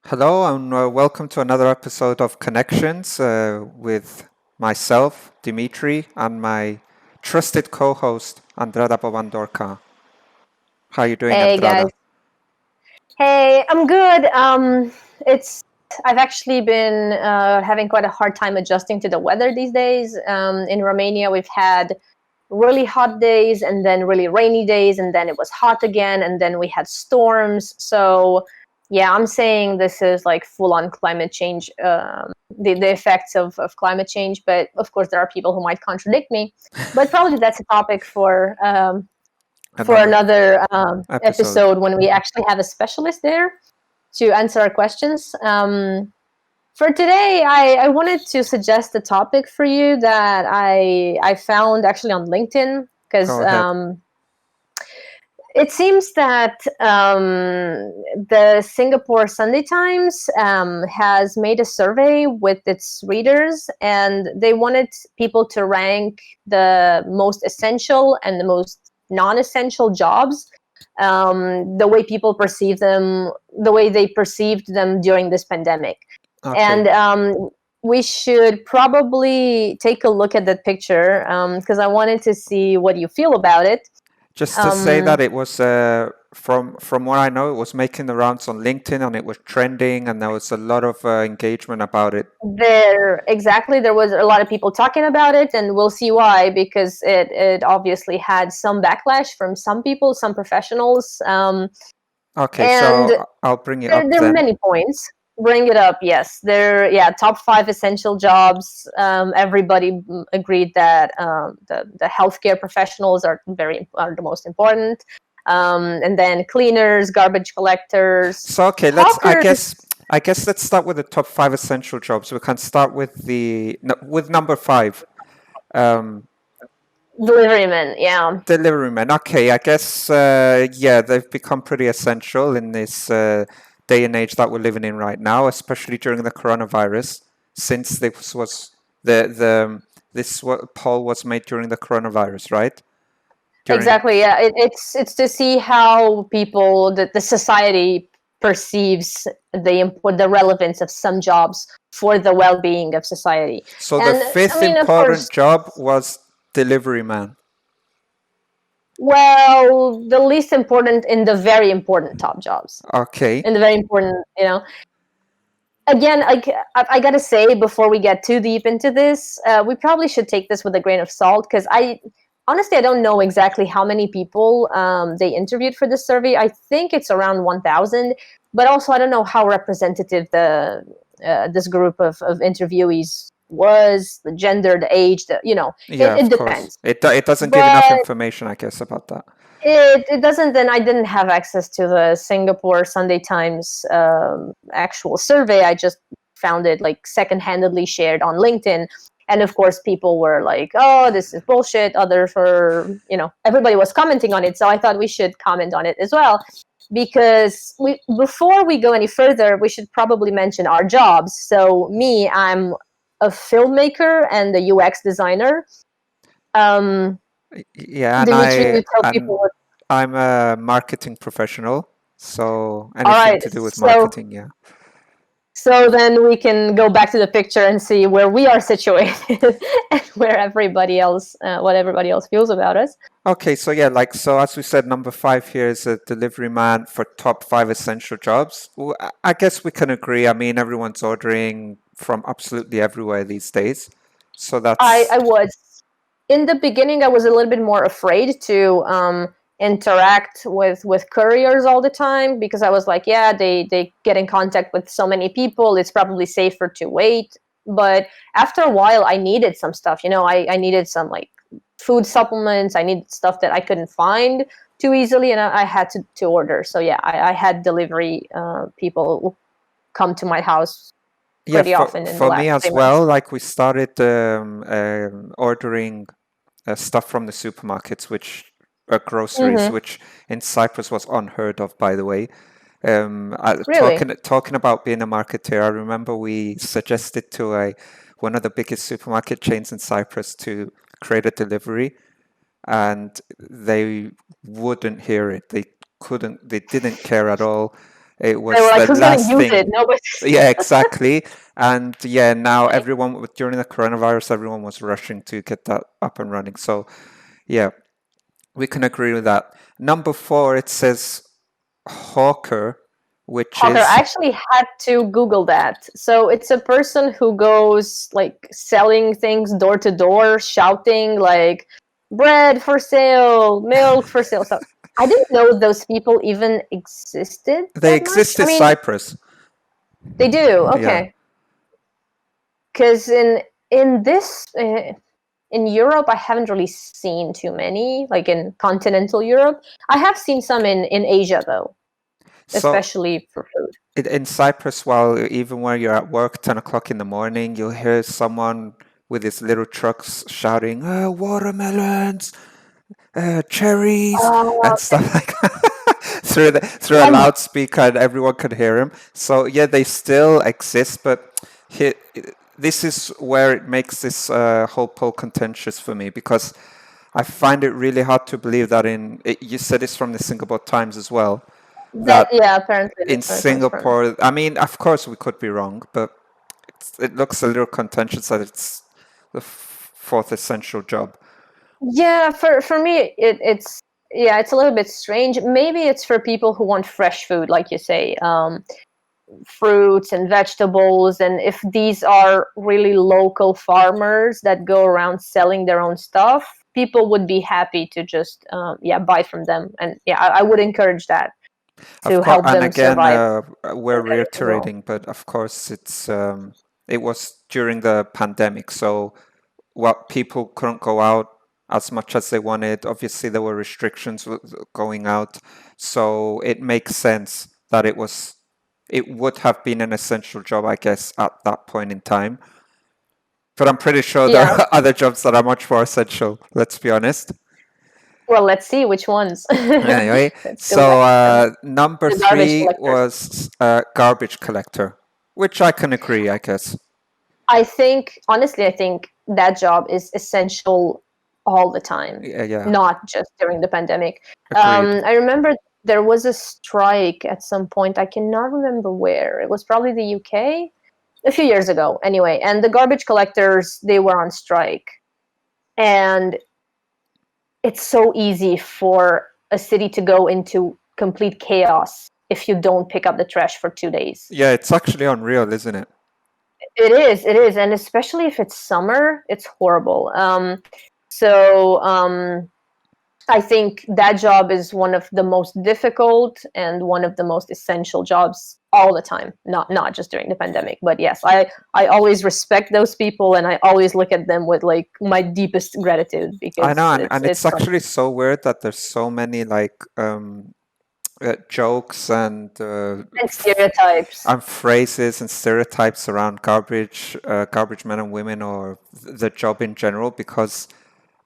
Hello, and welcome to another episode of Connections with myself, Dimitri, and my trusted co-host, Andrada Popan-Dorca. How are you doing, Hey guys. Andrada? Hey, I'm good. It's I've actually been having quite a hard time adjusting to the weather these days. In Romania, we've had really hot days and then really rainy days, and then it was hot again, and then we had storms. So, yeah, I'm saying this is like full-on climate change, the effects of climate change. But of course, there are people who might contradict me. But probably that's a topic for Another another episode. episode when we actually have a specialist there to answer our questions. For today, I wanted to suggest a topic for you that I found actually on LinkedIn because Go ahead. it seems that the Singapore Sunday Times has made a survey with its readers, and they wanted people to rank the most essential and the most non-essential jobs, the way people perceive them, the way they perceived them during this pandemic. Okay. And we should probably take a look at that picture because I wanted to see what you feel about it. Just to say that Um, it was from what I know, it was making the rounds on LinkedIn and it was trending, and there was a lot of engagement about it. there was a lot of people talking about it, and we'll see why, because it obviously had some backlash from some people, some professionals, Okay, and so I'll bring it up there are then. many points. Bring it up. Yes, top 5 essential jobs. Everybody agreed that the healthcare professionals are the most important, and then cleaners, garbage collectors, So okay, let's. I hawkers. guess. I guess let's start with the top five essential jobs. We can start with with number five, um, Deliverymen. Yeah. deliverymen. Okay, I guess yeah, they've become pretty essential in this day and age that we're living in right now, especially during the coronavirus. Since this was the this poll was made during the coronavirus, right? During Exactly. Yeah. It's to see how people, the society perceives the relevance of some jobs for the well-being of society. so the And I fifth mean, of important course, job was delivery man. well, the least important in the very important top jobs, Okay. in the very important, again, I gotta say, before we get too deep into this, we probably should take this with a grain of salt, because honestly, I don't know exactly how many people they interviewed for this survey. I think it's around 1,000, but also I don't know how representative the this group of interviewees was, the gender, the age, Yeah, it of course. depends. It doesn't give enough But information, I guess, about that. it doesn't. Then I didn't have access to the Singapore Sunday Times actual survey. I just found it like second-handedly shared on LinkedIn, and of course, people were like, "Oh, this is bullshit." Others were, everybody was commenting on it. So I thought we should comment on it as well, because before we go any further, we should probably mention our jobs. So me, I'm a filmmaker and a UX designer. Um, Yeah, Dimitri, you tell and people what. I'm a marketing professional, so All anything right, to do with so marketing, yeah. then we can go back to the picture and see where we are situated and where everybody else, what everybody else feels about us. Okay, so yeah, like so as we said, number five here is a delivery man for top five essential jobs. I guess we can agree. I mean, everyone's ordering from absolutely everywhere these days, so that's I was in the beginning. I was a little bit more afraid to interact with couriers all the time, because I was like, yeah, they get in contact with so many people. It's probably safer to wait. But after a while, I needed some stuff. I needed some like food supplements. I needed stuff that I couldn't find too easily, and I had to order. So yeah, I had delivery people come to my house yeah, pretty often in the for me last as 3 months. well. Like we started ordering stuff from the supermarkets, which are groceries, Hmm. which in Cyprus was unheard of, by the way. Really? Talking about being a marketer, I remember we suggested to one of the biggest supermarket chains in Cyprus to create a delivery, and they wouldn't hear it. They couldn't. They didn't care at all. It They were was like, the who's going to last use it? thing. Nobody. Yeah, exactly. And yeah, now everyone during the coronavirus, everyone was rushing to get that up and running. So yeah, we can agree with that. Number four, it says hawker, which Hawker, I is actually had to Google that. So it's a person who goes like selling things door to door, shouting like bread for sale, milk for sale. So I didn't know those people even existed they that much. exist I in mean, Cyprus. they do. Yeah. Okay. Because in this in Europe, I haven't really seen too many. Like in continental Europe, I have seen some in Asia though, So especially for food. in Cyprus, while even when you're at work, 10 o'clock in the morning, you'll hear someone with his little trucks shouting, watermelons, cherries, and Okay. stuff like that through a And loudspeaker, and everyone could hear him. So yeah, they still exist, but he, this is where it makes this whole poll contentious for me because I find it really hard to believe that you said it's from the Singapore Times as well, that, that yeah, apparently in that's where it comes from. Singapore, I mean, of course we could be wrong, but it looks a little contentious that it's the fourth essential job. Yeah, for me, it's yeah, it's a little bit strange. Maybe it's for people who want fresh food, like you say, fruits and vegetables, and if these are really local farmers that go around selling their own stuff, people would be happy to just yeah, buy from them, and yeah, I would encourage that Of to course, help and them again, survive we're pandemic as well. reiterating, but of course, it was during the pandemic, so what people couldn't go out as much as they wanted. Obviously, there were restrictions with going out, so it makes sense that it would have been an essential job, I guess, at that point in time. But I'm pretty sure there Yeah. are other jobs that are much more essential. Let's be honest. Well, let's see which ones. Anyway, Let's go so back to them. number The garbage three collectors. was garbage collector, which I can agree, I guess. I think, honestly, I think that job is essential all the time, Yeah, yeah, not just during the pandemic. agreed. I remember there was a strike at some point. I cannot remember where. It was probably the UK a few years ago, anyway. And the garbage collectors, they were on strike. And it's so easy for a city to go into complete chaos if you don't pick up the trash for 2 days. Yeah, it's actually unreal, isn't it? It is, and especially if it's summer, it's horrible. So I think that job is one of the most difficult and one of the most essential jobs all the time, not just during the pandemic. But yes, I always respect those people, and I always look at them with like my deepest gratitude I because know, and it's it's something. actually so weird that there's so many like jokes And stereotypes. and phrases and stereotypes around garbage men and women, or the job in general, because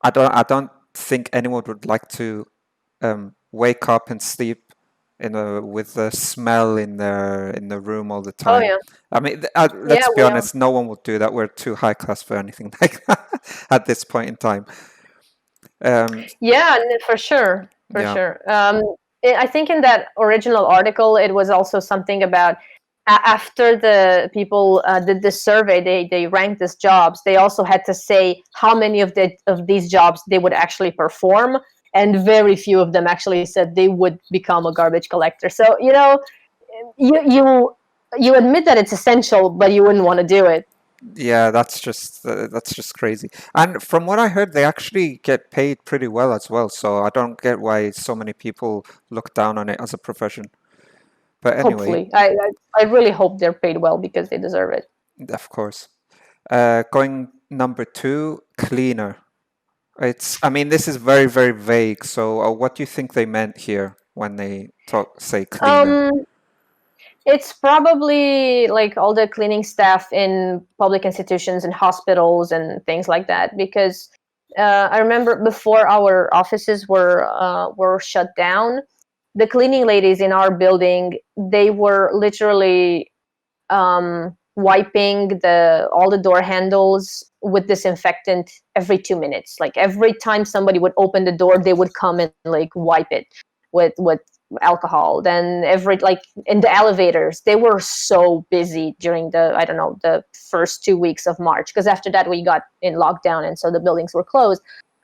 I don't think anyone would like to wake up and sleep with the smell in the room all the Oh time. yeah, I mean, yeah, let's be we are. honest, no one would do that. We're too high class for anything like that at this point in time. Um, Yeah, for sure, for yeah, sure. I think in that original article, it was also something about after the people did this survey, they ranked these jobs. They also had to say how many of these jobs they would actually perform, and very few of them actually said they would become a garbage collector. So you admit that it's essential, but you wouldn't want to do it. yeah, that's just crazy. And from what I heard, they actually get paid pretty well as well. So I don't get why so many people look down on it as a profession. But anyway, Hopefully, I really hope they're paid well because they deserve it. of course. Going number two, cleaner. I mean, this is very, very vague. So, what do you think they meant here when they say cleaner? Um, It's probably like all the cleaning staff in public institutions and hospitals and things like that. Because I remember before our offices were shut down, the cleaning ladies in our building, they were literally wiping the all the door handles with disinfectant every 2 minutes. Like every time somebody would open the door, they would come and like wipe it with alcohol. Then every, like in the elevators, they were so busy during the, I don't know, the first 2 weeks of March, because after that we got in lockdown, and so the buildings were closed.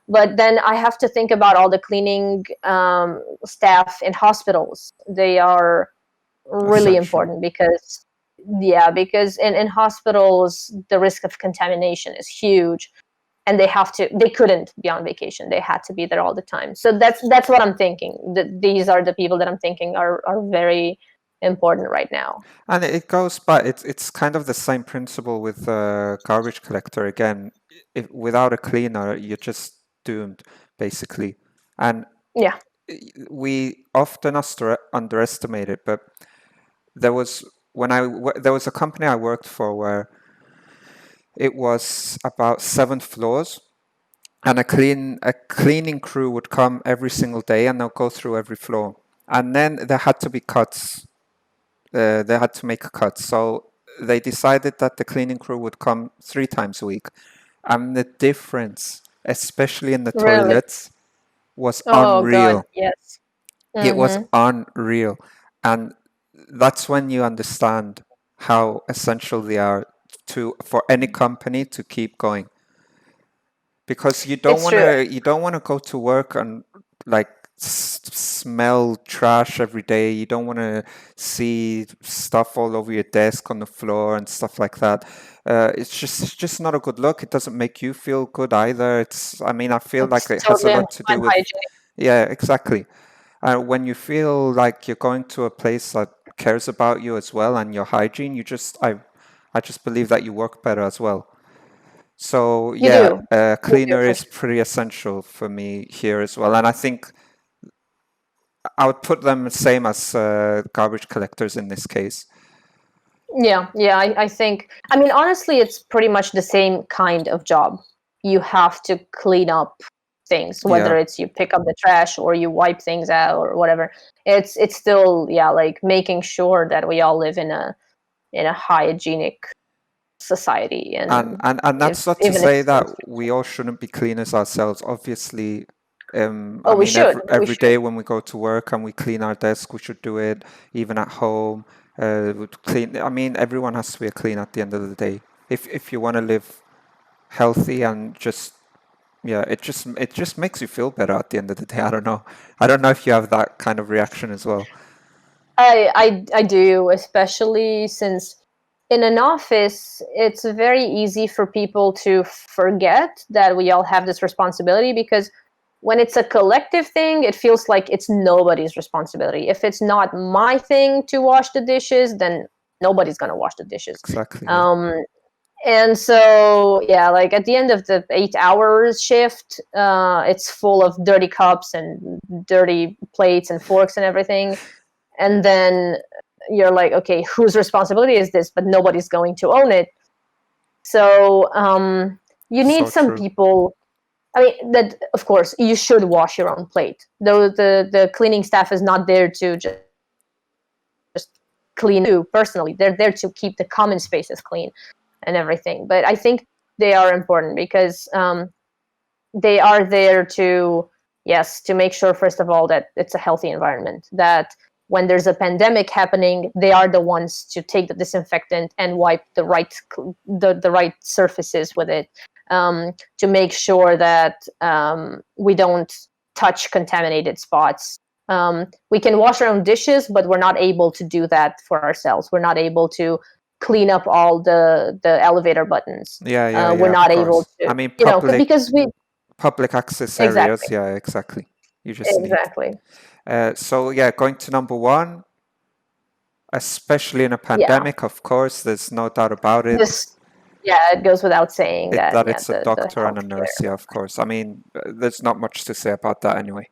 But then I have to think about all the cleaning staff in hospitals. They are really Essential. important because, yeah, because in hospitals the risk of contamination is huge, and they couldn't be on vacation. They had to be there all the time. So that's what I'm thinking. These are the people that I'm thinking are very important right now. And it goes back. It's kind of the same principle with garbage collector. Again, if without a cleaner, you're just doomed, basically. And Yeah. we often underestimate it. But there was there was a company I worked for where it was about 7 floors, and a cleaning crew would come every single day, and they'll go through every floor. And then there had to be cuts. They had to make cuts. So they decided that the cleaning crew would come 3 times a week. And the difference, especially in the Really? toilets, was Oh God, unreal. yes. It was Mm-hmm. unreal. And that's when you understand how essential they are for any company to keep going. Because It's true. you don't want to go to work and like smell trash every day. You don't want to see stuff all over your desk on the floor and stuff like that. It's just not a good look. It doesn't make you feel good either. I mean, I feel like It's it has a totally lot to do with, unhygienic. yeah, exactly. When you feel like you're going to a place that cares about you as well and your hygiene, I just believe that you work better as well. So You yeah, do. You do cleaner for is sure. pretty essential for me here as well, and I think I would put them the same as garbage collectors in this case. Yeah, yeah. I think. I mean, honestly, it's pretty much the same kind of job. You have to clean up things, Yeah, whether it's you pick up the trash or you wipe things out or whatever. It's still, yeah, like making sure that we all live in a hygienic society, and and that's if not to even if say it's that one street. we all shouldn't be cleaners ourselves. Obviously, I Oh, we mean, should. We every should. day when we go to work and we clean our desk, we should do it. Even at home, would clean. I mean, everyone has to be a clean at the end of the day. If you want to live healthy and just yeah, it just makes you feel better at the end of the day. I don't know. I don't know if you have that kind of reaction as well. I do, especially since in an office, it's very easy for people to forget that we all have this responsibility, because when it's a collective thing, it feels like it's nobody's responsibility. If it's not my thing to wash the dishes, then nobody's gonna wash the dishes. Exactly. Yeah. Um, and so, yeah, like at the end of the 8 hours shift, it's full of dirty cups and dirty plates and forks and everything. And then you're like, okay, whose responsibility is this? But nobody's going to own it. So you need So some true. people. I mean, that of course you should wash your own plate. Though the cleaning staff is not there to just clean you personally. They're there to keep the common spaces clean and everything. But I think they are important because they are there to, yes, to make sure first of all that it's a healthy environment, that when there's a pandemic happening, they are the ones to take the disinfectant and wipe the right surfaces with it, to make sure that we don't touch contaminated spots. We can wash our own dishes, but we're not able to do that for ourselves. We're not able to clean up all the elevator buttons. Yeah, yeah, We're yeah. Of not able course. to, I mean, because we, public access exactly, areas. Yeah, exactly. You just need. exactly. So yeah, going to number one, especially in a Yeah. pandemic, of course, there's no doubt about it. This, yeah, it goes without saying that, That yeah, it's a the doctor and a nurse. healthcare. Yeah, of course. I mean, there's not much to say about that anyway.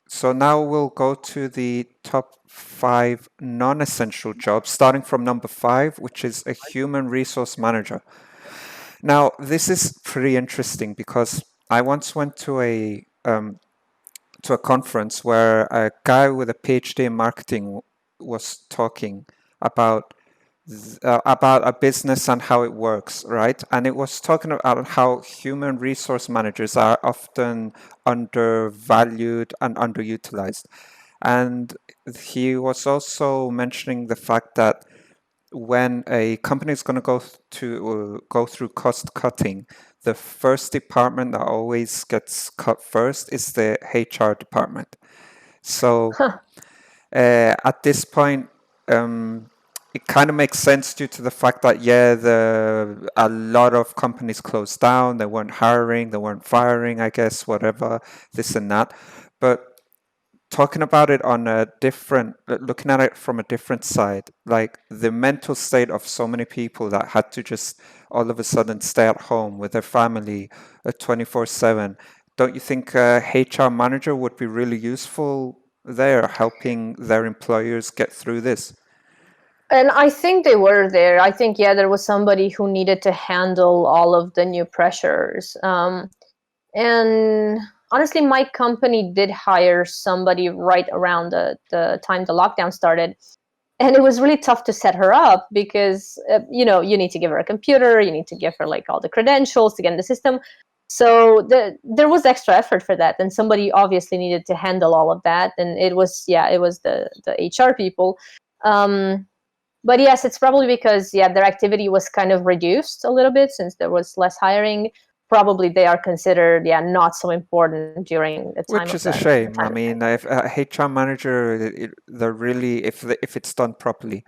So now we'll go to the top 5 non-essential jobs, starting from number 5, which is a human resource manager. Now, this is pretty interesting because I once went to a conference where a guy with a PhD in marketing was talking about about a business and how it works, right? And it was talking about how human resource managers are often undervalued and underutilized. And he was also mentioning the fact that when a company is going to go through cost cutting, the first department that always gets cut first is the HR department. So Huh. at this point, um, it kind of makes sense due to the fact that a lot of companies closed down. They weren't hiring, they weren't firing, I guess, whatever, this and that. But talking about it on a different, looking at it from a different side, like the mental state of so many people that had to just all of a sudden stay at home with their family 24/7. Don't you think a HR manager would be really useful there, helping their employers get through this? And I think they were there. I think, yeah, there was somebody who needed to handle all of the new pressures. And honestly, my company did hire somebody right around the time the lockdown started. And it was really tough to set her up because, you need to give her a computer, you need to give her like all the credentials to get in the system. So there was extra effort for that. And somebody obviously needed to handle all of that. And it was the HR people. But yes, it's probably because their activity was kind of reduced a little bit since there was less hiring. Probably they are considered not so important during the time Which of is a the shame. I time of mean, if a HR manager, they're really, if it's done properly,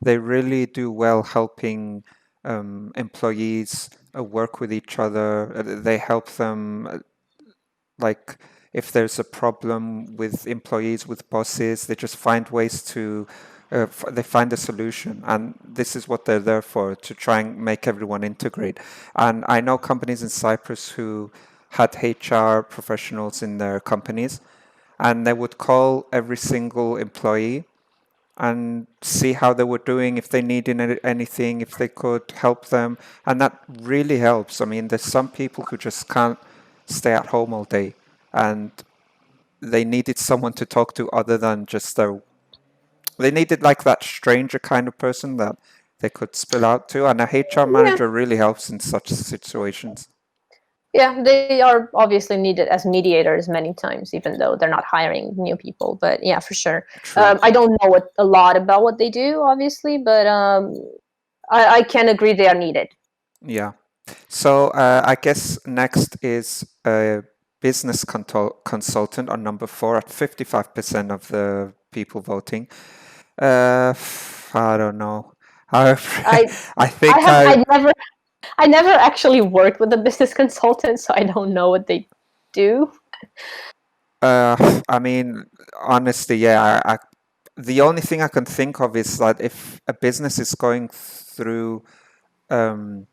they really do well helping employees work with each other. They help them, like, if there's a problem with employees, with bosses, they just find ways to, they find a solution. And this is what they're there for, to try and make everyone integrate. And I know companies in Cyprus who had HR professionals in their companies, and they would call every single employee and see how they were doing, if they needed anything, if they could help them. And that really helps. I mean, there's some people who just can't stay at home all day, and they needed someone to talk to other than just they needed like that stranger kind of person that they could spill out to. And a HR yeah. manager really helps in such situations. Yeah, they are obviously needed as mediators many times, even though they're not hiring new people. But yeah, for sure. True. I don't know a lot about what they do, obviously, but I can agree they are needed. Yeah. So I guess next is a business consultant on number 4 at 55% of the people voting. I don't know. I I I I think have I never actually worked with a business consultant, so I don't know what they do. I mean, honestly, yeah. The only thing I can think of is that if a business is going through, um,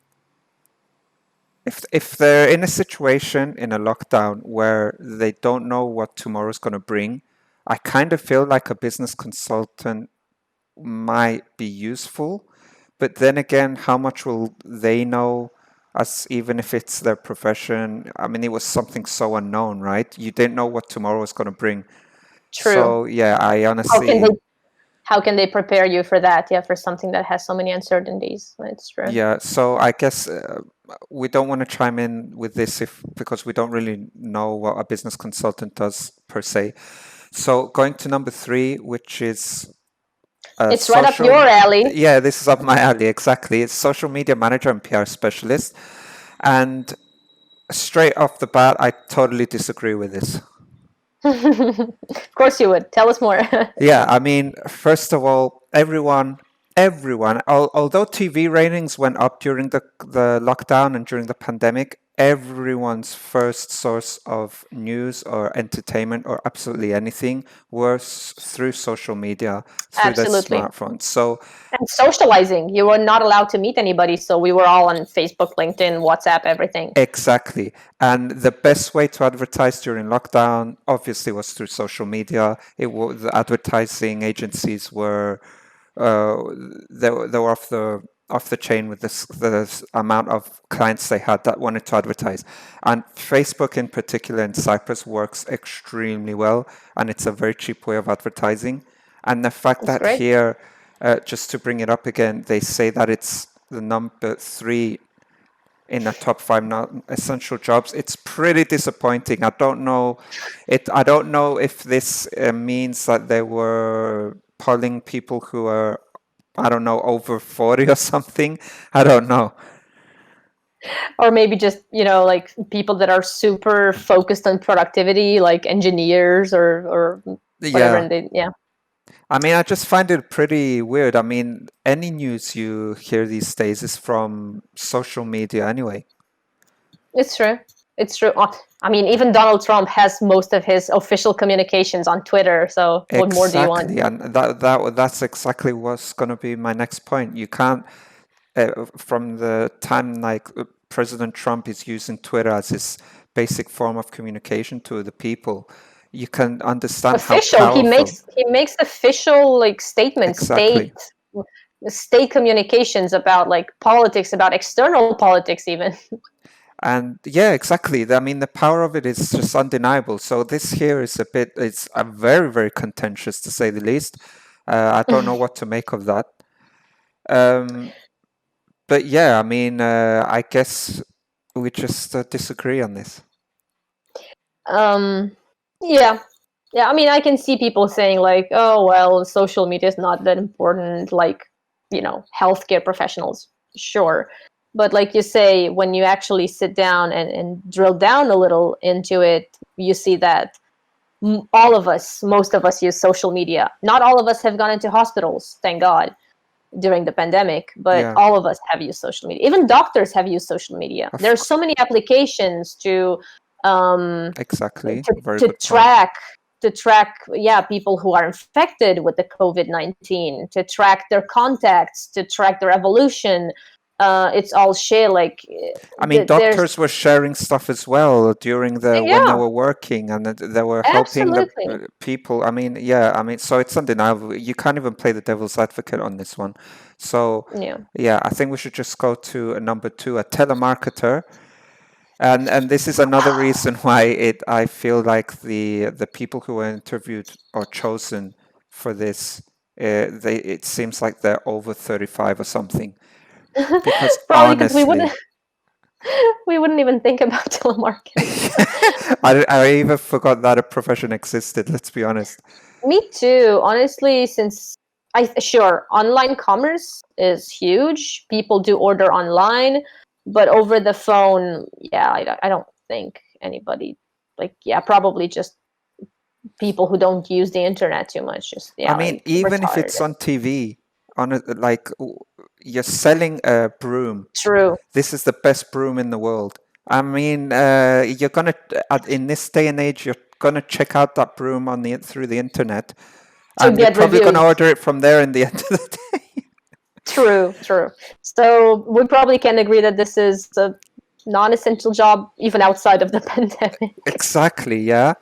if they're in a situation in a lockdown where they don't know what tomorrow's going to bring, I kind of feel like a business consultant might be useful. But then again, how much will they know? As even if it's their profession, I mean, it was something so unknown, right? You didn't know what tomorrow was going to bring. True. So yeah, I How can they honestly, how can they prepare you for that? Yeah, for something that has so many uncertainties. It's true. yeah. So I guess we don't want to chime in with this if because we don't really know what a business consultant does per se. So going to number 3, which is It's right up your social. alley. Yeah, this is up my alley exactly. It's social media manager and PR specialist, and straight off the bat, I totally disagree with this. Of course you would. Tell us more. Yeah, I mean, first of all, everyone, although TV ratings went up during the lockdown and during the pandemic, everyone's first source of news or entertainment or absolutely anything was through social media, through their Absolutely. smartphones. So And socializing. You were not allowed to meet anybody, so we were all on Facebook, LinkedIn, WhatsApp, everything. exactly. And the best way to advertise during lockdown obviously was through social media. The advertising agencies were uh, they were off the chain with the amount of clients they had that wanted to advertise. And Facebook in particular in Cyprus works extremely well, and it's a very cheap way of advertising. And the fact That's that great. here, just to bring it up again, they say that it's the number 3 in the top 5 non-essential jobs. It's pretty disappointing. I don't know I don't know if this means that they were polling people who are, I don't know, over 40 or something. I don't know. Or maybe just, like people that are super focused on productivity, like engineers or whatever. Yeah. And yeah. I mean, I just find it pretty weird. I mean, any news you hear these days is from social media anyway. It's true. It's true. I mean, even Donald Trump has most of his official communications on Twitter. So what more do you want? Exactly, and that's exactly what's going to be my next point. You can't, from the time like President Trump is using Twitter as his basic form of communication to the people, you can understand how Official. He powerful. makes official like statements, Exactly. state communications about like politics, about external politics even. And yeah, exactly. I mean, the power of it is just undeniable. So this here is it's a very, very contentious to say the least. I don't know what to make of that. Um, but yeah, I mean, I guess we just disagree on this. Um, yeah. Yeah, I mean, I can see people saying like, "Oh, well, social media is not that important." Like, healthcare professionals, sure, but like you say, when you actually sit down and drill down a little into it, you see that all of us, most of us, use social media. Not all of us have gone into hospitals, thank God, during the pandemic, but Yeah, all of us have used social media. Even doctors have used social media. of, There's so many applications um, exactly. to, Very to good point. track yeah, people who are infected with the COVID-19, to track their contacts, to track their evolution. It's all share like I mean, there's doctors were sharing stuff as well during the when they yeah, were working, and they were helping the absolutely. people. I mean, yeah, I mean, so it's undeniable. You can't even play the devil's advocate on this one. So, Yeah. yeah, I think we should just go to number 2, a telemarketer. And this is another reason why I feel like the people who were interviewed or chosen for this, it seems like they're over 35 or something. Because Probably because honestly, we wouldn't even think about telemarketers. I even forgot that a profession existed, let's be honest. Me too. Honestly, since sure, online commerce is huge. People do order online, but over the phone, yeah, I don't think anybody, like, yeah, probably just people who don't use the internet too much. Just, I yeah, mean, like even if retired. it's on TV, you're selling a broom. True. This is the best broom in the world. I mean, you're gonna in this day and age, you're gonna check out that broom on the through the internet, To and you're get probably gonna reviews. order it from there in the end of the day. True, true. So we probably can agree that this is a non-essential job even outside of the pandemic. Exactly, yeah.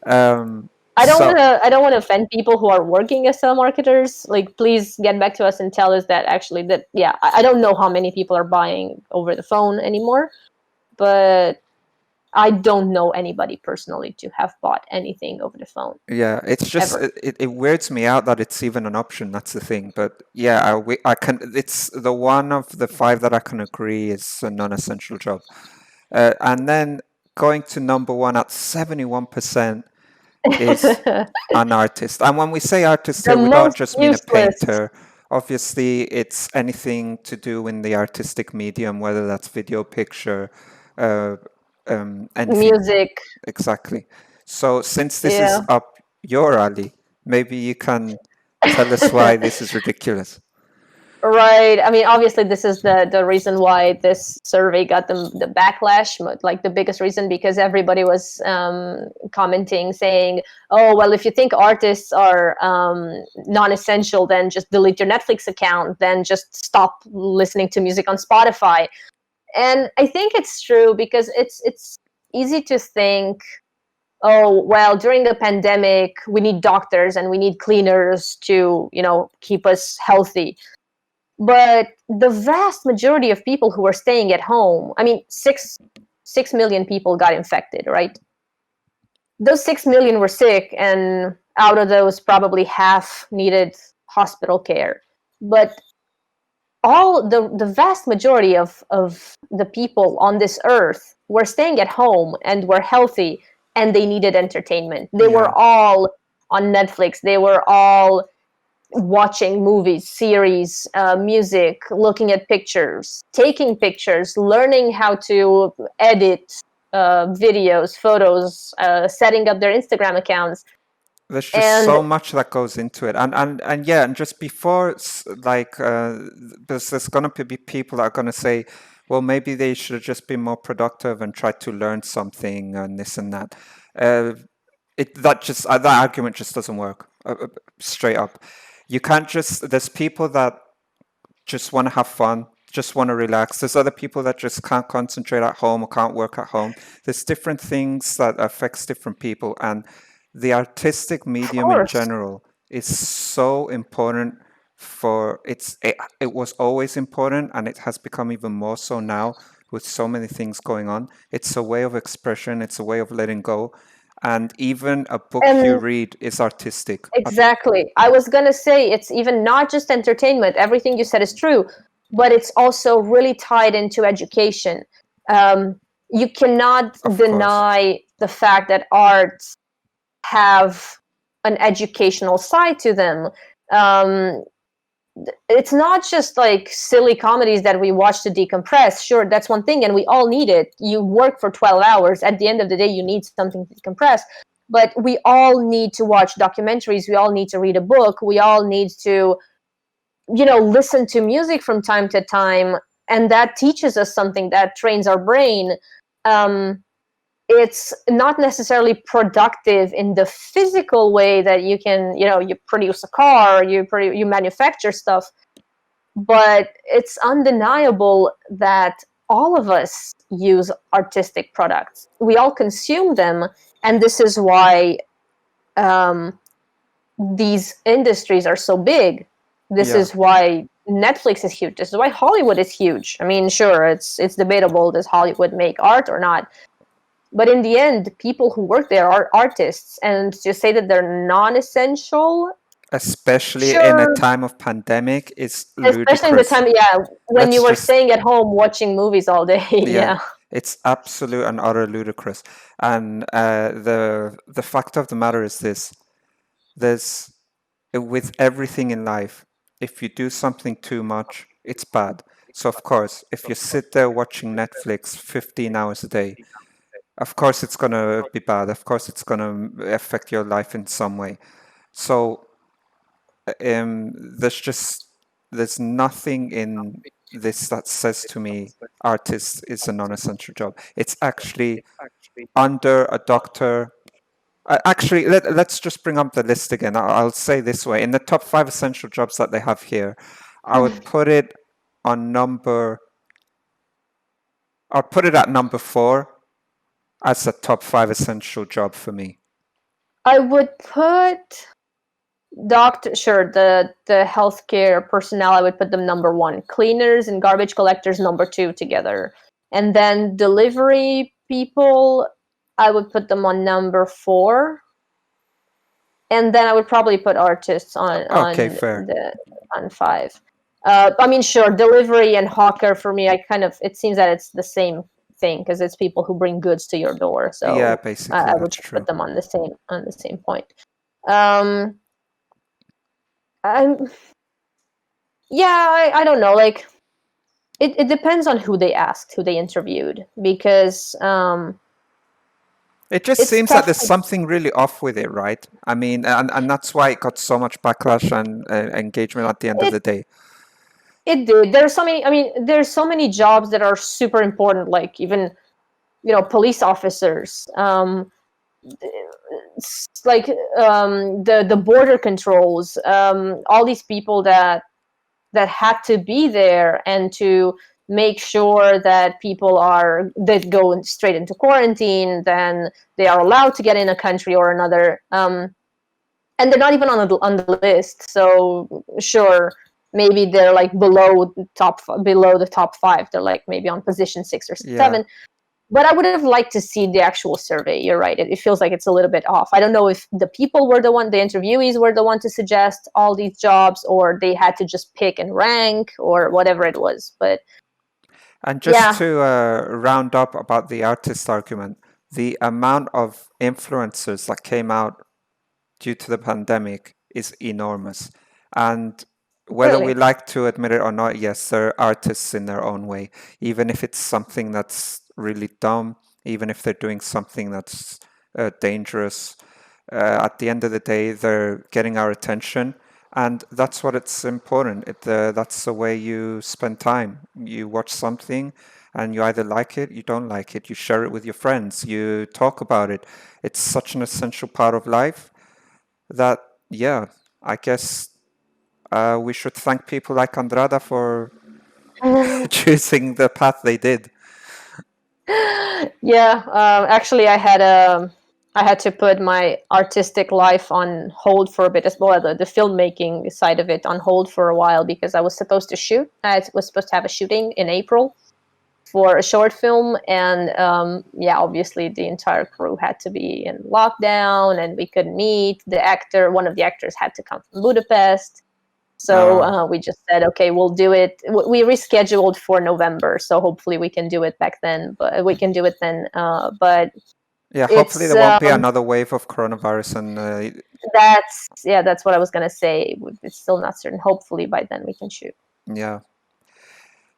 Um, I don't so want to. I don't want to offend people who are working as telemarketers. Like, please get back to us and tell us that actually that yeah. I don't know how many people are buying over the phone anymore, but I don't know anybody personally to have bought anything over the phone yeah, it's just ever. it weirds me out that it's even an option. That's the thing. But yeah, I can. It's the one of the 5 that I can agree is a non-essential job. And then going to number 1 at 71% is The an artist. And when we say artist here, we don't most just mean a useless. painter. Obviously, it's anything to do in the artistic medium, whether that's video, picture, uh, anything. Music. Exactly. So, since this is Yeah. up your alley, maybe you can tell us why this is ridiculous. Right. I mean, obviously, this is the reason why this survey got the backlash. Like the biggest reason, because everybody was commenting, saying, "Oh, well, if you think artists are non-essential, then just delete your Netflix account. Then just stop listening to music on Spotify." And I think it's true because it's easy to think, "Oh, well, during the pandemic, we need doctors and we need cleaners to keep us healthy." But the vast majority of people who are staying at home, I mean, 6 million people got infected, right? Those 6 million were sick, and out of those, probably half needed hospital care. But all the vast majority of the people on this earth were staying at home and were healthy, and they needed entertainment. They were Yeah. all on Netflix. They were all watching movies, series, music, looking at pictures, taking pictures, learning how to edit videos, photos, setting up their Instagram accounts. There's just And so much that goes into it, and yeah, and just before like there's gonna be people that are gonna say, well, maybe they should have just been more productive and tried to learn something and this and that. Uh, that argument just doesn't work. Straight up, you can't just. There's people that just want to have fun, just want to relax. There's other people that just can't concentrate at home or can't work at home. There's different things that affects different people, and the artistic of medium in course, general is so important for it was always important, and it has become even more so now with so many things going on. It's a way of expression, it's a way of letting go, and even a book you and read is artistic. exactly. I was going to say it's even not just entertainment. Everything you said is true, but it's also really tied into education. You cannot Of course. deny the fact that arts have an educational side to them. Um, it's not just like silly comedies that we watch to decompress. Sure, that's one thing, and we all need it. You work for 12 hours. At the end of the day, you need something to decompress. But we all need to watch documentaries. We all need to read a book. We all need to, listen to music from time to time. And that teaches us something, that trains our brain. Um, it's not necessarily productive in the physical way that you can, you produce a car, you manufacture stuff, but it's undeniable that all of us use artistic products. We all consume them, and this is why um, these industries are so big. This Yeah. is why Netflix is huge. This is why Hollywood is huge. I mean, sure, it's debatable, does Hollywood make art or not? But in the end, people who work there are artists, and to say that they're non-essential, Especially in a sure, time of pandemic, is especially in the ludicrous. time, yeah, when you Let's were just, staying at home watching movies all day. yeah, Yeah. it's absolute and utter ludicrous. And the fact of the matter is this: there's with everything in life, if you do something too much, it's bad. So of course, if you sit there watching Netflix 15 hours a day, of course it's gonna be bad. Of course it's gonna affect your life in some way. So there's just there's nothing in this that says to me artist is a non-essential job. It's actually under a doctor. Actually, let's just bring up the list again. I'll say this way: in the top 5 essential jobs that they have here, I would put it on number. I'll put it at number 4 as a top 5 essential job for me. I would put doctor, sure, the healthcare personnel, I would put them number 1. Cleaners and garbage collectors number 2 together. And then delivery people, I would put them on number 4. And then I would probably put artists Okay, fair. on 5. I mean, sure, delivery and hawker for me, it seems that it's the same thing because it's people who bring goods to your door. Yeah, So basically I would that's just put true. them on the same point. Um, I'm, yeah, I don't know. Like, it depends on who they asked, who they interviewed, because It just it's seems that tough. there's something really off with it, right? I mean, and that's why it got so much backlash and engagement at the end of It the day. it did. There's so many. I mean, there's so many jobs that are super important, like even police officers. Like the border controls. All these people that had to be there and to make sure that people that go straight into quarantine, then they are allowed to get in a country or another. And they're not even on the list. So sure, maybe they're like below the top 5. They're like maybe on position 6 or Yeah. 7. But I would have liked to see the actual survey. You're right. It feels like it's a little bit off. I don't know if the people were the interviewees were the one to suggest all these jobs, or they had to just pick and rank, or whatever it was. But And just yeah, to round up about the artist argument, the amount of influencers that came out due to the pandemic is enormous. And whether we really, like to admit it or not, yes, they're artists in their own way. Even if it's something that's really dumb, even if they're doing something that's dangerous, at the end of the day, they're getting our attention. And that's what it's important. That's the way you spend time. You watch something and you either like it, you don't like it, you share it with your friends, you talk about it. It's such an essential part of life that, yeah, I guess we should thank people like Andrada for choosing the path they did. yeah. Actually, I had to put my artistic life on hold for a bit as well. The filmmaking side of it on hold for a while because I was supposed to shoot. I was supposed to have a shooting in April for a short film, and yeah, obviously the entire crew had to be in lockdown, and we couldn't meet. One of the actors, had to come from Budapest. So we just said, okay, we'll do it. We rescheduled for November, so hopefully we can do it back then. But we can do it then. But Yeah, hopefully it's there won't be another wave of coronavirus. And that's what I was gonna say. It's still not certain. Hopefully by then we can shoot. yeah.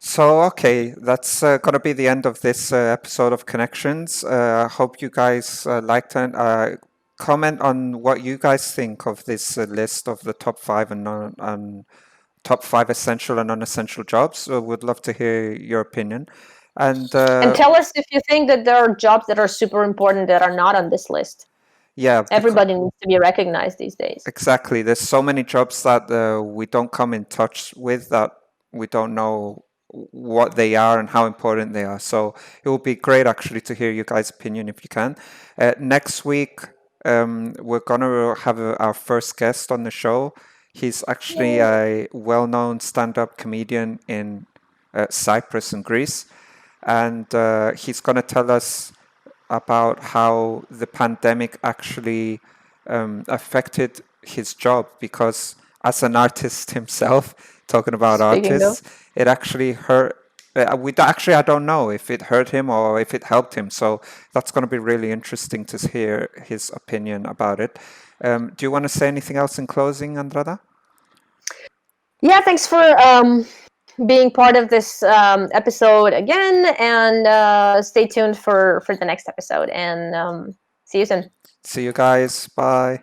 So, okay, that's going to be the end of this episode of Connections. I hope you guys liked it. Comment on what you guys think of this list of the top five and top five essential and non-essential jobs. Would love to hear your opinion. And And tell us if you think that there are jobs that are super important that are not on this list. yeah, Everybody needs to be recognized these days. exactly. There's so many jobs that we don't come in touch with, that we don't know what they are and how important they are. So it will be great actually to hear your guys' opinion if you can. Next week, we're gonna have our first guest on the show. He's actually a well-known stand-up comedian in Cyprus and Greece, and he's gonna tell us about how the pandemic actually affected his job, because as an artist himself, talking about Speaking of, artists, it actually hurt. I don't know if it hurt him or if it helped him. So that's going to be really interesting to hear his opinion about it. Do you want to say anything else in closing, Andrada? yeah, thanks for being part of this episode again, and stay tuned for the next episode. And see you soon. See you guys. Bye.